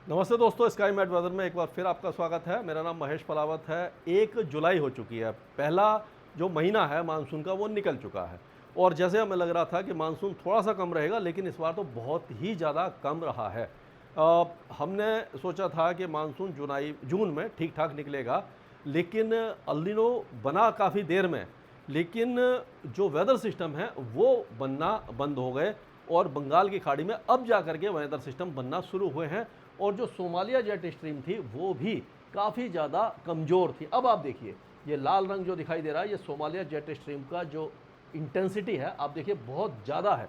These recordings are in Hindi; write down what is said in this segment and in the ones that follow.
नमस्ते दोस्तों, स्काई मैट वेदर में एक बार फिर आपका स्वागत है। मेरा नाम महेश पलावत है। 1 जुलाई हो चुकी है। पहला जो महीना है मानसून का वो निकल चुका है और जैसे हमें लग रहा था कि मानसून थोड़ा सा कम रहेगा, लेकिन इस बार तो बहुत ही ज़्यादा कम रहा है। हमने सोचा था कि मानसून जून में ठीक ठाक निकलेगा, लेकिन अल नीनो बना काफ़ी देर में, लेकिन जो वेदर सिस्टम है वो बनना बंद हो गए और बंगाल की खाड़ी में अब जा कर के वेदर सिस्टम बनना शुरू हुए हैं और जो सोमालिया जेट स्ट्रीम थी वो भी काफ़ी ज़्यादा कमज़ोर थी। अब आप देखिए, ये लाल रंग जो दिखाई दे रहा है, ये सोमालिया जेट स्ट्रीम का जो इंटेंसिटी है, आप देखिए बहुत ज़्यादा है।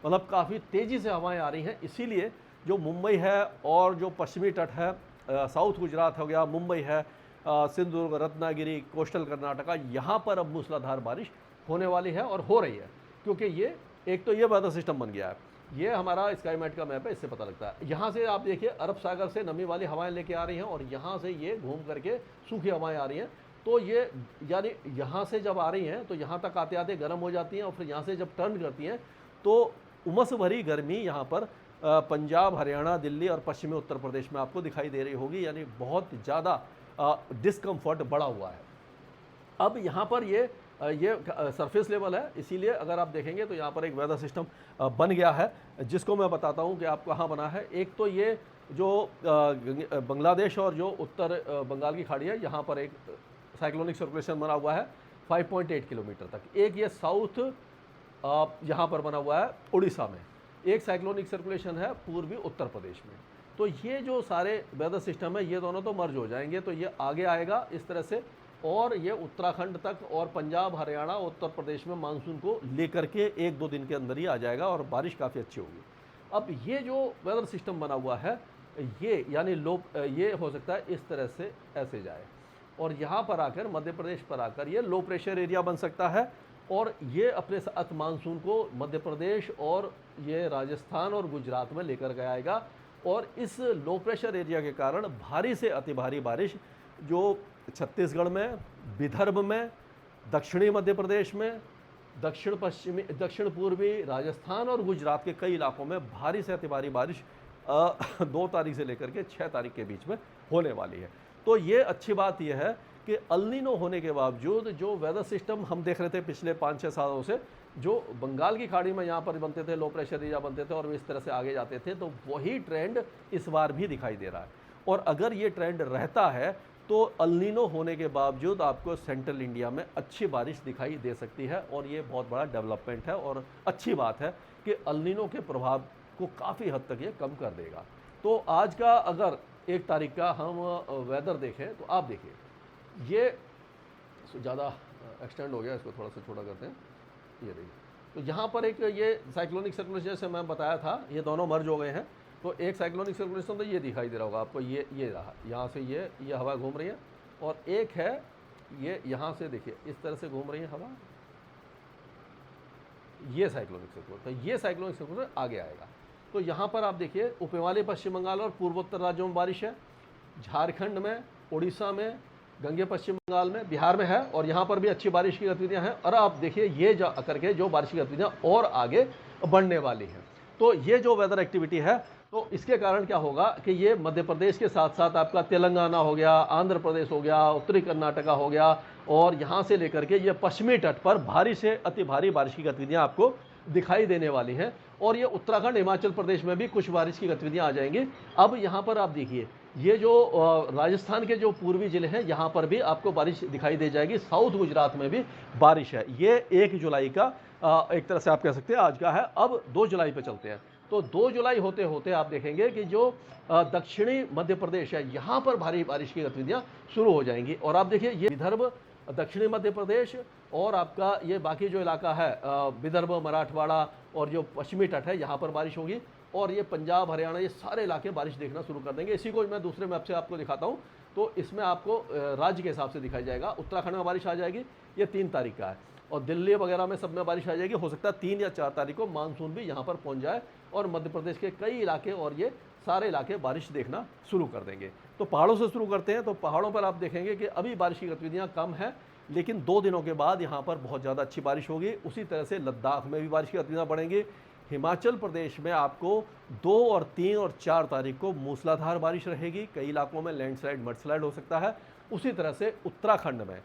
मतलब काफ़ी तेज़ी से हवाएं आ रही हैं, इसीलिए जो मुंबई है और जो पश्चिमी तट है, साउथ गुजरात हो गया, मुंबई है, सिंधुदुर्ग, रत्नागिरी, कोस्टल कर्नाटका, यहाँ पर अब मूसलाधार बारिश होने वाली है और हो रही है, क्योंकि ये एक तो ये वेदर सिस्टम बन गया है। ये हमारा स्काई मैट का मैप है, इससे पता लगता है। यहाँ से आप देखिए, अरब सागर से नमी वाली हवाएं लेके आ रही हैं और यहाँ से ये घूम करके सूखी हवाएं आ रही हैं। तो ये यानी यहाँ से जब आ रही हैं तो यहाँ तक आते आते गर्म हो जाती हैं और फिर यहाँ से जब टर्न करती हैं तो उमस भरी गर्मी यहाँ पर पंजाब, हरियाणा, दिल्ली और पश्चिमी उत्तर प्रदेश में आपको दिखाई दे रही होगी। यानी बहुत ज़्यादा डिस्कम्फर्ट बढ़ा हुआ है। अब यहाँ पर ये सरफेस लेवल है, इसीलिए अगर आप देखेंगे तो यहाँ पर एक वेदर सिस्टम बन गया है, जिसको मैं बताता हूँ कि आप कहाँ बना है। एक तो ये जो बांग्लादेश और जो उत्तर बंगाल की खाड़ी है, यहाँ पर एक साइक्लोनिक सर्कुलेशन बना हुआ है 5.8 किलोमीटर तक। एक ये साउथ यहाँ पर बना हुआ है उड़ीसा में। एक साइक्लोनिक सर्कुलेशन है पूर्वी उत्तर प्रदेश में। तो ये जो सारे वेदर सिस्टम है, ये दोनों तो मर्ज हो जाएंगे, तो ये आगे आएगा इस तरह से और ये उत्तराखंड तक और पंजाब, हरियाणा, उत्तर प्रदेश में मानसून को लेकर के 1-2 दिन के अंदर ही आ जाएगा और बारिश काफ़ी अच्छी होगी। अब ये जो वेदर सिस्टम बना हुआ है, ये यानी ये हो सकता है इस तरह से ऐसे जाए और यहाँ पर आकर मध्य प्रदेश पर आकर ये लो प्रेशर एरिया बन सकता है और ये अपने साथ मानसून को मध्य प्रदेश और ये राजस्थान और गुजरात में लेकर के आएगा और इस लो प्रेशर एरिया के कारण भारी से अति भारी बारिश जो छत्तीसगढ़ में, विदर्भ में, दक्षिणी मध्य प्रदेश में, दक्षिण पूर्वी राजस्थान और गुजरात के कई इलाकों में भारी से अति भारी बारिश 2 तारीख से लेकर के 6 तारीख के बीच में होने वाली है। तो ये अच्छी बात यह है कि अल नीनो होने के बावजूद जो वेदर सिस्टम हम देख रहे थे पिछले 5-6 सालों से, जो बंगाल की खाड़ी में यहाँ पर बनते थे, लो प्रेशर एरिया बनते थे और वे इस तरह से आगे जाते थे, तो वही ट्रेंड इस बार भी दिखाई दे रहा है। और अगर ये ट्रेंड रहता है तो अल नीनो होने के बावजूद आपको सेंट्रल इंडिया में अच्छी बारिश दिखाई दे सकती है और ये बहुत बड़ा डेवलपमेंट है और अच्छी बात है कि अल नीनो के प्रभाव को काफ़ी हद तक ये कम कर देगा। तो आज का अगर 1 तारीख का हम वेदर देखें तो आप देखिए, ये ज़्यादा एक्सटेंड हो गया, इसको थोड़ा सा छोटा करते हैं। ये देखिए, तो यहाँ पर एक ये साइक्लोनिक सर्कुलेशन जैसे मैं बताया था, ये दोनों मर्ज हो गए हैं। तो एक साइक्लोनिक सर्कुलेशन तो ये दिखाई दे रहा होगा आपको, ये रहा, यहाँ से ये हवा घूम रही है और एक है ये यहाँ से देखिए इस तरह से घूम रही है हवा, ये साइक्लोनिक सर्कुलेशन। तो ये साइक्लोनिक सर्कुलेशन आगे आएगा। तो यहाँ पर आप देखिए उपहिमालय पश्चिम बंगाल और पूर्वोत्तर राज्यों में बारिश है, झारखंड में, उड़ीसा में, गंगे पश्चिम बंगाल में, बिहार में है और यहाँ पर भी अच्छी बारिश की गतिविधियाँ हैं। और आप देखिए ये जा करके जो बारिश की गतिविधियाँ और आगे बढ़ने वाली हैं। तो ये जो वेदर एक्टिविटी है, तो इसके कारण क्या होगा कि ये मध्य प्रदेश के साथ साथ आपका तेलंगाना हो गया, आंध्र प्रदेश हो गया, उत्तरी कर्नाटका हो गया और यहाँ से लेकर के ये पश्चिमी तट पर भारी से अति भारी बारिश की गतिविधियाँ आपको दिखाई देने वाली हैं और ये उत्तराखंड, हिमाचल प्रदेश में भी कुछ बारिश की गतिविधियाँ आ जाएंगी। अब यहाँ पर आप देखिए, ये जो राजस्थान के जो पूर्वी जिले हैं, यहाँ पर भी आपको बारिश दिखाई दे जाएगी। साउथ गुजरात में भी बारिश है। ये 1 जुलाई का एक तरह से आप कह सकते हैं आज का है। अब 2 जुलाई पे चलते हैं। तो 2 जुलाई होते होते आप देखेंगे कि जो दक्षिणी मध्य प्रदेश है, यहाँ पर भारी बारिश की गतिविधियाँ शुरू हो जाएंगी। और आप देखिए, ये विदर्भ, दक्षिणी मध्य प्रदेश और आपका ये बाकी जो इलाका है विदर्भ, मराठवाड़ा और जो पश्चिमी तट है, यहाँ पर बारिश होगी और ये पंजाब, हरियाणा, ये सारे इलाके बारिश देखना शुरू कर देंगे। इसी को मैं दूसरे मैप से आपको दिखाता हूँ। तो इसमें आपको राज्य के हिसाब से दिखाई जाएगा। उत्तराखंड में बारिश आ जाएगी, ये 3 तारीख का है और दिल्ली वगैरह में सब में बारिश आ जाएगी। हो सकता है 3 या 4 तारीख को मानसून भी यहाँ पर पहुँच जाए और मध्य प्रदेश के कई इलाके और ये सारे इलाके बारिश देखना शुरू कर देंगे। तो पहाड़ों से शुरू करते हैं। तो पहाड़ों पर आप देखेंगे कि अभी बारिश की गतिविधियाँ कम हैं, लेकिन 2 दिनों के बाद यहाँ पर बहुत ज़्यादा अच्छी बारिश होगी। उसी तरह से लद्दाख में भी बारिश की गतिविधियाँ बढ़ेंगी। हिमाचल प्रदेश में आपको 2 और 3 और 4 तारीख को मूसलाधार बारिश रहेगी, कई इलाकों में लैंडस्लाइड मडस्लाइड हो सकता है। उसी तरह से उत्तराखंड में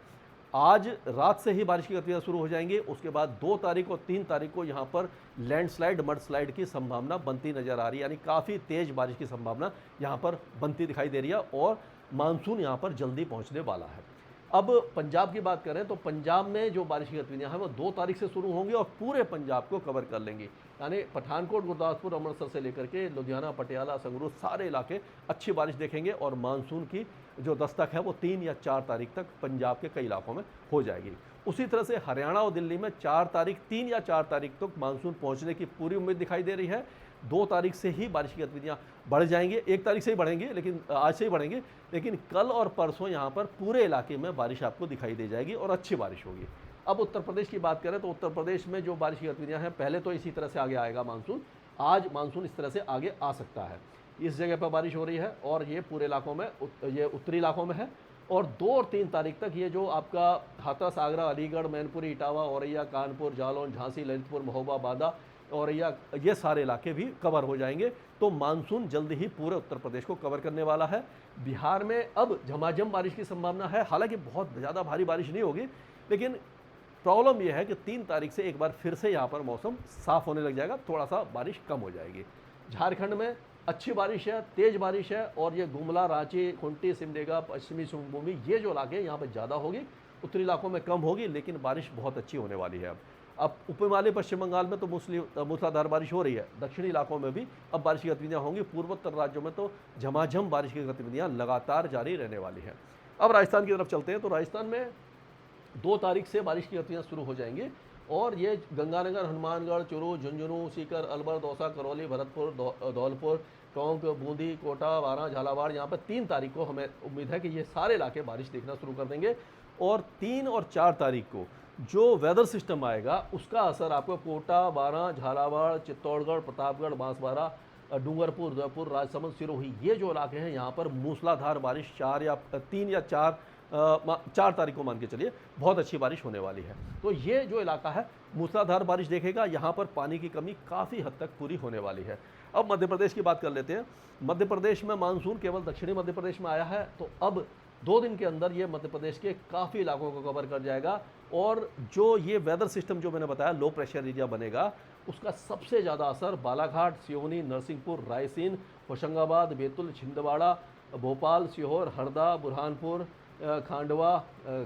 आज रात से ही बारिश की गतिविधियां शुरू हो जाएंगी। उसके बाद 2 तारीख और 3 तारीख को यहां पर लैंडस्लाइड मडस्लाइड की संभावना बनती नजर आ रही है, यानी काफ़ी तेज बारिश की संभावना यहां पर बनती दिखाई दे रही है और मानसून यहां पर जल्दी पहुंचने वाला है। अब पंजाब की बात करें तो पंजाब में जो बारिश की गतिविधियां हैं वो 2 तारीख से शुरू होंगी और पूरे पंजाब को कवर कर लेंगी, यानी पठानकोट, गुरदासपुर, अमृतसर से लेकर के लुधियाना, पटियाला, संगरूर सारे इलाके अच्छी बारिश देखेंगे और मानसून की जो दस्तक है वो 3 या 4 तारीख तक पंजाब के कई इलाकों में हो जाएगी। उसी तरह से हरियाणा और दिल्ली में 3 या 4 तारीख तक मानसून पहुंचने की पूरी उम्मीद दिखाई दे रही है। 2 तारीख से ही बारिश की गतिविधियां बढ़ जाएंगी, 1 तारीख से ही बढ़ेंगे, लेकिन आज से ही बढ़ेंगे, लेकिन कल और परसों यहाँ पर पूरे इलाके में बारिश आपको दिखाई दे जाएगी और अच्छी बारिश होगी। अब उत्तर प्रदेश की बात करें तो उत्तर प्रदेश में जो बारिश की गतिविधियां हैं, पहले तो इसी तरह से आगे आएगा मानसून। आज मानसून इस तरह से आगे आ सकता है, इस जगह पर बारिश हो रही है और ये पूरे इलाकों में, ये उत्तरी इलाकों में है। और 2 और 3 तारीख तक ये जो आपका हाथरस, आगरा, अलीगढ़, मैनपुरी, इटावा, औरैया, कानपुर, जालौन, झांसी, ललितपुर, महोबा, बांदा, औरैया, ये सारे इलाके भी कवर हो जाएंगे। तो मानसून जल्द ही पूरे उत्तर प्रदेश को कवर करने वाला है। बिहार में अब झमाझम बारिश की संभावना है, हालांकि बहुत ज़्यादा भारी बारिश नहीं होगी, लेकिन प्रॉब्लम यह है कि 3 तारीख से एक बार फिर से यहाँ पर मौसम साफ होने लग जाएगा, थोड़ा सा बारिश कम हो जाएगी। झारखंड में अच्छी बारिश है, तेज बारिश है और ये गुमला, रांची, खूंटी, सिमडेगा, पश्चिमी सिंहभूम, ये जो इलाके हैं यहाँ पर ज़्यादा होगी, उत्तरी इलाकों में कम होगी, लेकिन बारिश बहुत अच्छी होने वाली है। अब उप हिमालय पश्चिम बंगाल में तो मूसलाधार बारिश हो रही है, दक्षिणी इलाकों में भी अब बारिश की गतिविधियां होंगी, पूर्वोत्तर राज्यों में तो झमाझम बारिश की गतिविधियां लगातार जारी रहने वाली हैं। अब राजस्थान की तरफ चलते हैं तो राजस्थान में 2 तारीख से बारिश की गतिविधियां शुरू हो जाएंगी और ये गंगानगर, हनुमानगढ़, चूरू, झुंझुनू, सीकर, अलवर, दौसा, करौली, भरतपुर, धौलपुर, टोंक, बूंदी, कोटा, बारां, झालावाड़, यहाँ पर 3 तारीख को हमें उम्मीद है कि ये सारे इलाके बारिश देखना शुरू कर देंगे। और 3 और 4 तारीख को जो वेदर सिस्टम आएगा उसका असर आपको कोटा, बारां, झालावाड़, चित्तौड़गढ़, प्रतापगढ़, बांसवाड़ा, डूंगरपुर, उदयपुर, राजसमंद, सिरोही, ये जो इलाके हैं यहाँ पर मूसलाधार बारिश 3 या 4 तारीख को मान के चलिए बहुत अच्छी बारिश होने वाली है। तो ये जो इलाका है मूसलाधार बारिश देखेगा, यहाँ पर पानी की कमी काफ़ी हद तक पूरी होने वाली है। अब मध्य प्रदेश की बात कर लेते हैं। मध्य प्रदेश में मानसून केवल दक्षिणी मध्य प्रदेश में आया है, तो अब 2 दिन के अंदर ये मध्य प्रदेश के काफ़ी इलाकों को कवर कर जाएगा और जो ये वेदर सिस्टम जो मैंने बताया लो प्रेशर एरिया बनेगा, उसका सबसे ज़्यादा असर बालाघाट, सिवनी, नरसिंहपुर, रायसेन, होशंगाबाद, बैतूल, छिंदवाड़ा, भोपाल, सीहोर, हरदा, बुरहानपुर, खांडवा,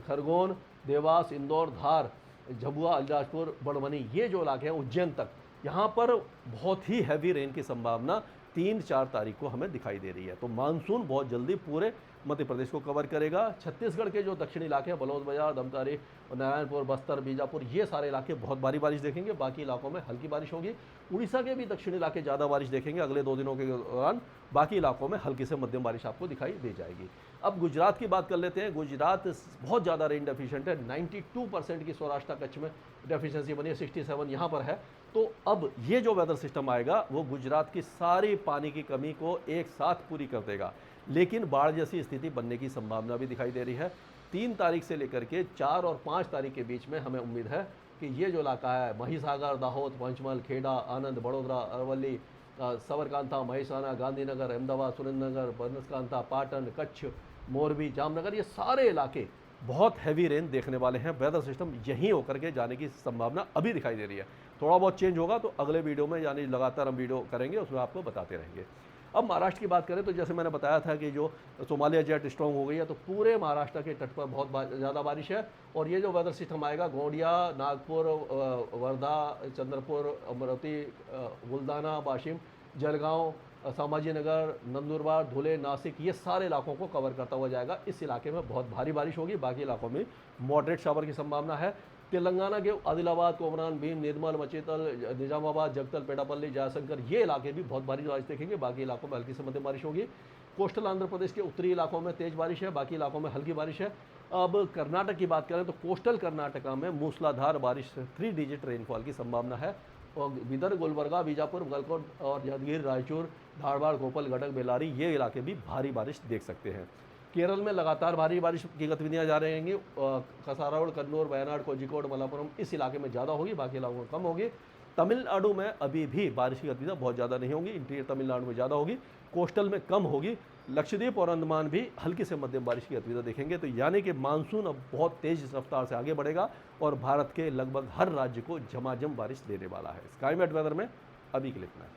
खरगोन, देवास, इंदौर, धार, झबुआ, अलीराजपुर, बड़मनी, ये जो इलाके हैं उज्जैन तक, यहाँ पर बहुत ही हैवी रेन की संभावना 3-4 तारीख को हमें दिखाई दे रही है। तो मानसून बहुत जल्दी पूरे मध्य प्रदेश को कवर करेगा। छत्तीसगढ़ के जो दक्षिणी इलाके हैं, बलौद बाजार, दमतारी, नारायणपुर, बस्तर, बीजापुर, ये सारे इलाके बहुत भारी बारिश देखेंगे, बाकी इलाकों में हल्की बारिश होगी। उड़ीसा के भी दक्षिणी इलाके ज़्यादा बारिश देखेंगे अगले 2 दिनों के दौरान, बाकी इलाकों में हल्की से मध्यम बारिश आपको दिखाई दे जाएगी। अब गुजरात की बात कर लेते हैं। गुजरात बहुत ज़्यादा रेन डेफिशिएंट है, 92% की सौराष्ट्र कच्छ में डेफिशिएंसी बनी है, 67 यहाँ पर है। तो अब ये जो वेदर सिस्टम आएगा वो गुजरात की सारी पानी की कमी को एक साथ पूरी कर देगा, लेकिन बाढ़ जैसी स्थिति बनने की संभावना भी दिखाई दे रही है। 3 तारीख से लेकर के 4 और 5 तारीख के बीच में हमें उम्मीद है कि ये जो इलाका है महिसागर, दाहोद, पंचमहल, खेड़ा, आनंद, बड़ोदरा, अरवली, साबरकांठा, महिसाना, गांधीनगर, अहमदाबाद, सुरेंद्रनगर, बनसकांठा, पाटन, कच्छ, मोरबी, जामनगर, ये सारे इलाके बहुत हैवी रेन देखने वाले हैं। वेदर सिस्टम यहीं होकर के जाने की संभावना अभी दिखाई दे रही है। थोड़ा बहुत चेंज होगा तो अगले वीडियो में, यानी लगातार हम वीडियो करेंगे, उसमें आपको बताते रहेंगे। अब महाराष्ट्र की बात करें तो जैसे मैंने बताया था कि जो सोमालिया जेट स्ट्रॉन्ग हो गई है, तो पूरे महाराष्ट्र के तट पर बहुत ज़्यादा बारिश है और ये जो वेदर सिस्टम आएगा गोंडिया, नागपुर, वर्धा, चंद्रपुर, अमरावती, बुलढाना, वाशिम, जलगांव, संभाजीनगर, नंदुरबार, धुले, नासिक, ये सारे इलाकों को कवर करता हुआ जाएगा। इस इलाके में बहुत भारी बारिश होगी, बाकी इलाकों में मॉडरेट शावर की संभावना है। तेलंगाना के आदिलाबाद, कोमरान, भीम, निर्मल, मचेतल, निजामाबाद, जगतल, पेटापल्ली, जयशंकर, ये इलाके भी बहुत भारी बारिश देखेंगे, बाकी इलाकों में हल्की से मध्यम बारिश होगी। कोस्टल आंध्र प्रदेश के उत्तरी इलाकों में तेज बारिश है, बाकी इलाकों में हल्की बारिश है। अब कर्नाटक की बात करें तो कोस्टल कर्नाटका में मूसलाधार बारिश 3 डिजिट रेनफॉल की संभावना है और विदर्भ, गुलबर्गा, बीजापुर, गलकोट और यादगिर, रायचूर, धारवाड़, कोपल, गडक, बेलारी, ये इलाके भी भारी बारिश देख सकते हैं। केरल में लगातार भारी बारिश की गतिविधियां जा रही रहेंगी। कसारावड़, कन्नूर, वायनाड, कोझिकोड, मलापुरम, इस इलाके में ज़्यादा होगी, बाकी इलाकों में कम होगी। तमिलनाडु में अभी भी बारिश की गतिविधि बहुत ज़्यादा नहीं होगी, इंटीरियर तमिलनाडु में ज़्यादा होगी, कोस्टल में कम होगी। लक्षद्वीप और अंडमान भी हल्की से मध्यम बारिश की गतिविधि देखेंगे। तो यानी कि मानसून अब बहुत तेज रफ्तार से आगे बढ़ेगा और भारत के लगभग हर राज्य को झमाझम बारिश देने वाला है। स्काई मेट वेदर में अभी के लिए इतना है।